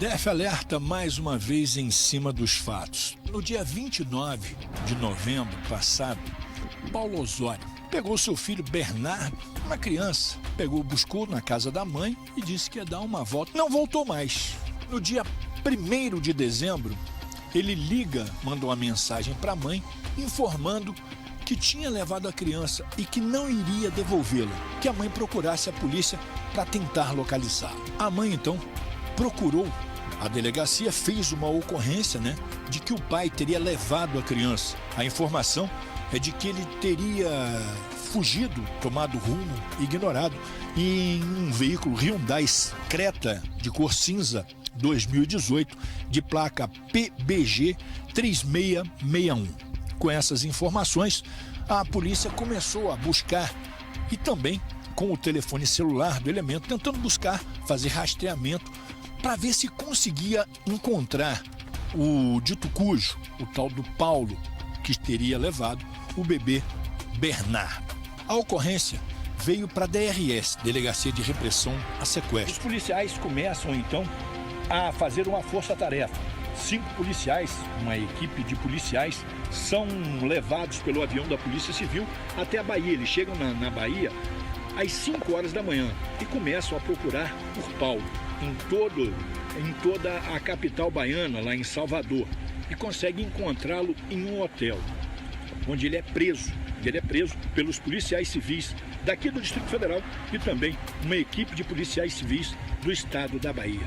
DF alerta mais uma vez em cima dos fatos. No dia 29 de novembro passado, Paulo Osório pegou seu filho Bernardo, uma criança, buscou na casa da mãe e disse que ia dar uma volta. Não voltou mais. No dia 1º de dezembro, ele manda uma mensagem para a mãe informando que tinha levado a criança e que não iria devolvê-la, que a mãe procurasse a polícia para tentar localizá-la. A mãe, então, procurou a delegacia, fez uma ocorrência, de que o pai teria levado a criança. A informação é de que ele teria fugido, tomado rumo, ignorado, em um veículo Hyundai Creta de cor cinza 2018, de placa PBG 3661. Com essas informações, a polícia começou a buscar e também com o telefone celular do elemento, tentando buscar, fazer rastreamento para ver se conseguia encontrar o dito cujo, o tal do Paulo, que teria levado o bebê Bernardo. A ocorrência veio para a DRS, Delegacia de Repressão a Sequestro. Os policiais começam, então, a fazer uma força-tarefa. 5 policiais, uma equipe de policiais, são levados pelo avião da Polícia Civil até a Bahia. Eles chegam na Bahia às 5 horas da manhã e começam a procurar por Paulo em toda a capital baiana, lá em Salvador, e conseguem encontrá-lo em um hotel, onde ele é preso. Ele é preso pelos policiais civis daqui do Distrito Federal e também uma equipe de policiais civis do estado da Bahia.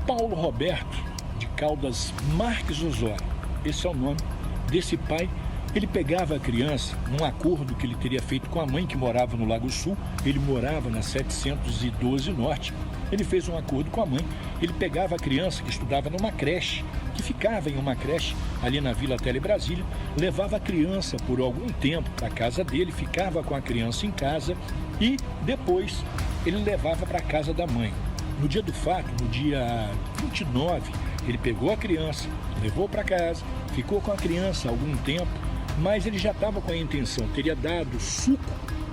Paulo Roberto de Caldas Marques Osório, esse é o nome desse pai. Ele pegava a criança num acordo que ele teria feito com a mãe, que morava no Lago Sul. Ele morava na 712 Norte. Ele fez um acordo com a mãe. Ele pegava a criança que estudava numa creche, que ficava em uma creche ali na Vila Tele Brasília, levava a criança por algum tempo para a casa dele, ficava com a criança em casa e depois ele levava para a casa da mãe. No dia do fato, no dia 29, ele pegou a criança, levou para casa, ficou com a criança algum tempo, mas ele já estava com a intenção, teria dado suco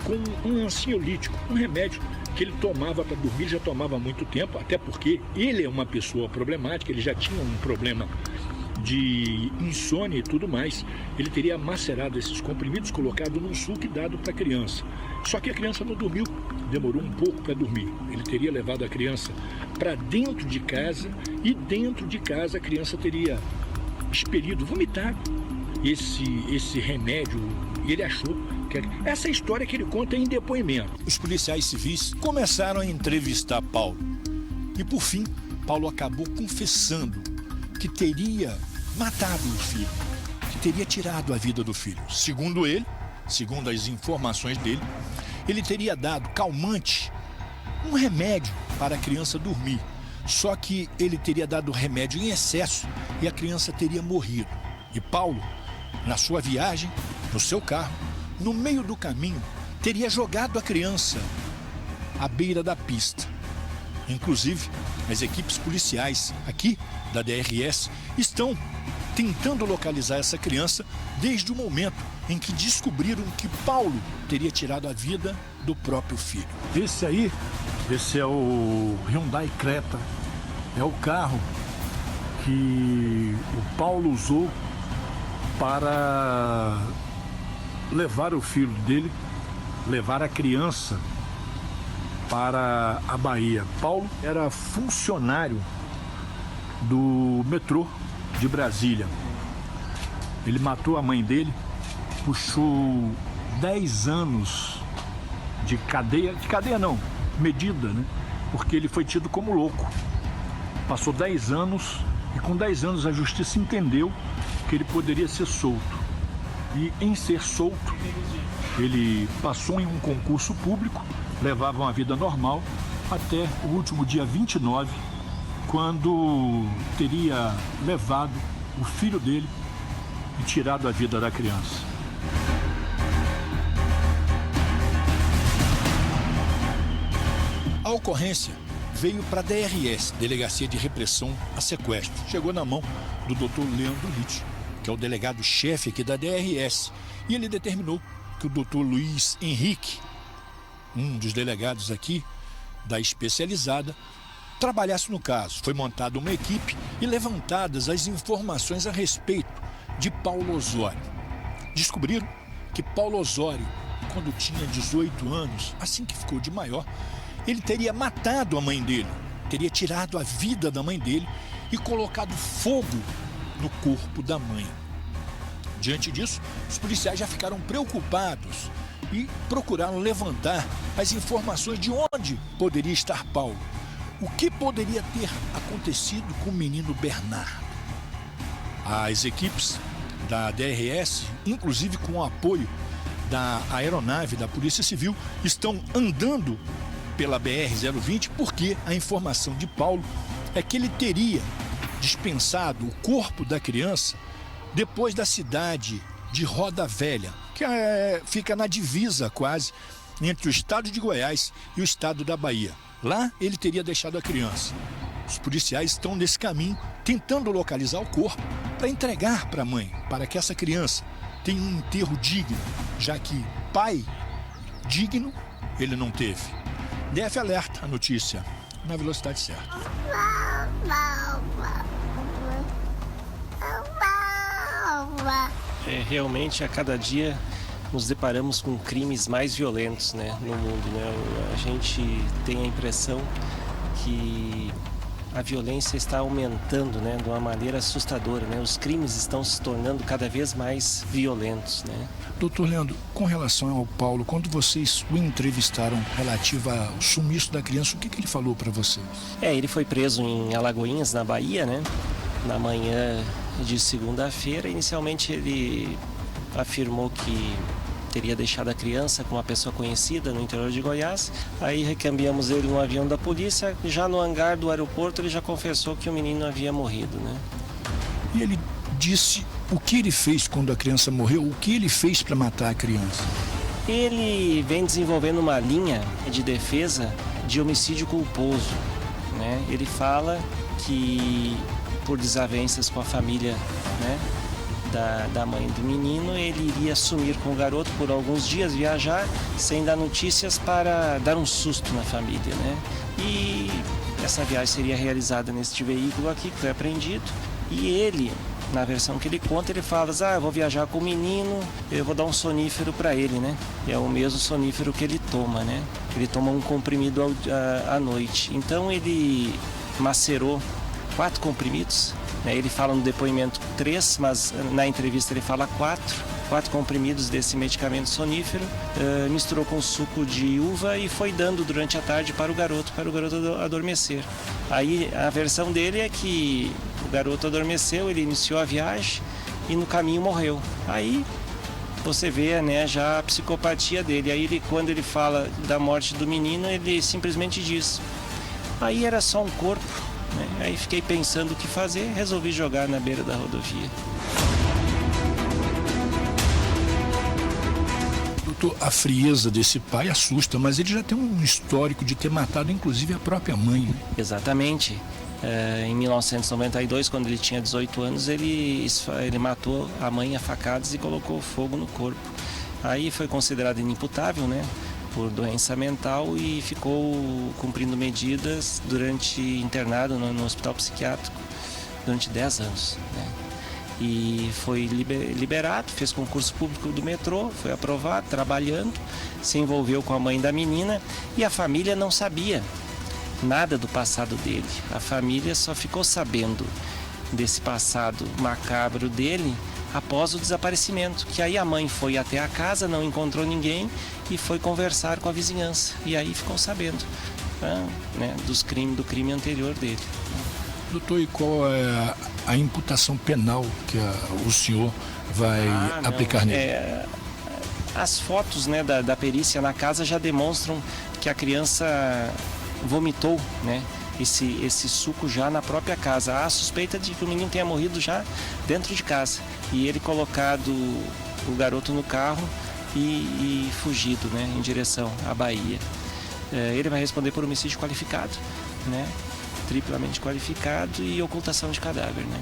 com um ansiolítico, um remédio que ele tomava para dormir, já tomava há muito tempo, até porque ele é uma pessoa problemática, ele já tinha um problema de insônia e tudo mais. Ele teria macerado esses comprimidos, colocado num suco e dado para a criança. Só que a criança não dormiu, demorou um pouco para dormir. Ele teria levado a criança para dentro de casa e dentro de casa a criança teria expelido, vomitado esse remédio, e ele achou que essa história que ele conta é em depoimento. Os policiais civis começaram a entrevistar Paulo e por fim Paulo acabou confessando que teria matado o filho, que teria tirado a vida do filho. Segundo ele, segundo as informações dele, ele teria dado calmante, um remédio para a criança dormir. Só que ele teria dado o remédio em excesso e a criança teria morrido. E Paulo, na sua viagem, no seu carro, no meio do caminho, teria jogado a criança à beira da pista. Inclusive, as equipes policiais aqui da DRS estão tentando localizar essa criança desde o momento em que descobriram que Paulo teria tirado a vida do próprio filho. Esse é o Hyundai Creta, é o carro que o Paulo usou para levar o filho dele, levar a criança para a Bahia. Paulo era funcionário do metrô de Brasília. Ele matou a mãe dele, puxou 10 anos de cadeia não, medida, porque ele foi tido como louco. Passou 10 anos e com 10 anos a justiça entendeu que ele poderia ser solto. E em ser solto, ele passou em um concurso público, levava uma vida normal até o último dia 29, quando teria levado o filho dele e tirado a vida da criança. A ocorrência veio para a DRS, Delegacia de Repressão a Sequestro. Chegou na mão do Dr. Leandro Litt, que é o delegado-chefe aqui da DRS, e ele determinou que o Dr. Luiz Henrique, um dos delegados aqui da especializada, trabalhasse no caso. Foi montada uma equipe e levantadas as informações a respeito de Paulo Osório. Descobriram que Paulo Osório, quando tinha 18 anos, assim que ficou de maior, ele teria matado a mãe dele, teria tirado a vida da mãe dele e colocado fogo no corpo da mãe. Diante disso, os policiais já ficaram preocupados e procuraram levantar as informações de onde poderia estar Paulo. O que poderia ter acontecido com o menino Bernardo? As equipes da DRS, inclusive com o apoio da aeronave da Polícia Civil, estão andando pela BR-020 porque a informação de Paulo é que ele teria dispensado o corpo da criança depois da cidade de Roda Velha, que fica na divisa quase entre o estado de Goiás e o estado da Bahia. Lá ele teria deixado a criança. Os policiais estão nesse caminho tentando localizar o corpo para entregar para a mãe, para que essa criança tenha um enterro digno, já que pai digno ele não teve. DF Alerta, a notícia na velocidade certa. Realmente, a cada dia nos deparamos com crimes mais violentos, né, no mundo, né? A gente tem a impressão que a violência está aumentando, né, de uma maneira assustadora, né? Os crimes estão se tornando cada vez mais violentos, né? Doutor Leandro, com relação ao Paulo, quando vocês o entrevistaram relativo ao sumiço da criança, o que ele falou para vocês? Ele foi preso em Alagoinhas, na Bahia, né? Na manhã de segunda-feira. Inicialmente ele afirmou que teria deixado a criança com uma pessoa conhecida no interior de Goiás. Aí recambiamos ele no avião da polícia. Já no hangar do aeroporto ele já confessou que o menino havia morrido, né? E ele disse o que ele fez quando a criança morreu, o que ele fez para matar a criança? Ele vem desenvolvendo uma linha de defesa de homicídio culposo, né? Ele fala que por desavenças com a família, né, da mãe do menino, ele iria sumir com o garoto por alguns dias, viajar sem dar notícias para dar um susto na família, né? E essa viagem seria realizada neste veículo aqui que foi apreendido. E ele, na versão que ele conta, ele fala: eu vou viajar com o menino, eu vou dar um sonífero para ele, né? E é o mesmo sonífero que ele toma, né? Ele toma um comprimido à noite. Então ele macerou 4 comprimidos, né? Ele fala no depoimento 3, mas na entrevista ele fala 4 comprimidos desse medicamento sonífero, misturou com suco de uva e foi dando durante a tarde para o garoto adormecer. Aí a versão dele é que o garoto adormeceu, ele iniciou a viagem e no caminho morreu. Aí você vê, né, já a psicopatia dele. Aí quando ele fala da morte do menino, ele simplesmente diz: aí era só um corpo. Aí fiquei pensando o que fazer, resolvi jogar na beira da rodovia. Doutor, a frieza desse pai assusta, mas ele já tem um histórico de ter matado inclusive a própria mãe, né? Exatamente. Em 1992, quando ele tinha 18 anos, ele matou a mãe a facadas e colocou fogo no corpo. Aí foi considerado inimputável, né, por doença mental, e ficou cumprindo medidas internado no hospital psiquiátrico durante 10 anos, né? E foi liberado, fez concurso público do metrô, foi aprovado, trabalhando, se envolveu com a mãe da menina e a família não sabia nada do passado dele. A família só ficou sabendo desse passado macabro dele após o desaparecimento, que aí a mãe foi até a casa, não encontrou ninguém e foi conversar com a vizinhança, e aí ficou sabendo, né, do crime anterior dele. Doutor, e qual é a imputação penal que o senhor vai aplicar nele? As fotos, né, da perícia na casa já demonstram que a criança vomitou, né, esse suco já na própria casa. Há a suspeita de que o menino tenha morrido já dentro de casa e ele colocado o garoto no carro e fugido, né, em direção à Bahia. Ele vai responder por homicídio qualificado, né, triplamente qualificado, e ocultação de cadáver, né.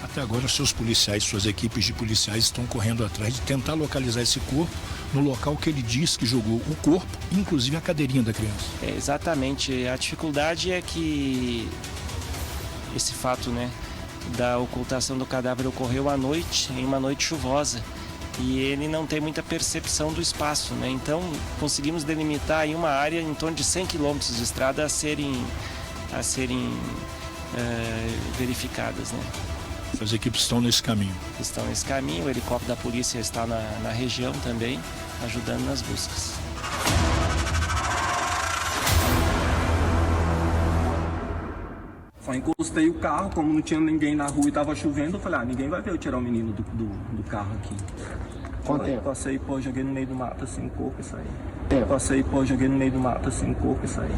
Até agora, seus policiais, suas equipes de policiais estão correndo atrás de tentar localizar esse corpo no local que ele diz que jogou o corpo, inclusive a cadeirinha da criança. Exatamente. A dificuldade é que esse fato, né, da ocultação do cadáver ocorreu à noite, em uma noite chuvosa. E ele não tem muita percepção do espaço, né? Então, conseguimos delimitar aí uma área em torno de 100 quilômetros de estrada a serem verificadas, né? As equipes estão nesse caminho. Estão nesse caminho, o helicóptero da polícia está na região também, ajudando nas buscas. Só encostei o carro, como não tinha ninguém na rua e estava chovendo, eu falei, ninguém vai ver eu tirar o menino do carro aqui. Quanto tempo? Passei, joguei no meio do mato assim, um corpo e saí. Tempo? Passei, joguei no meio do mato assim, um corpo e saí.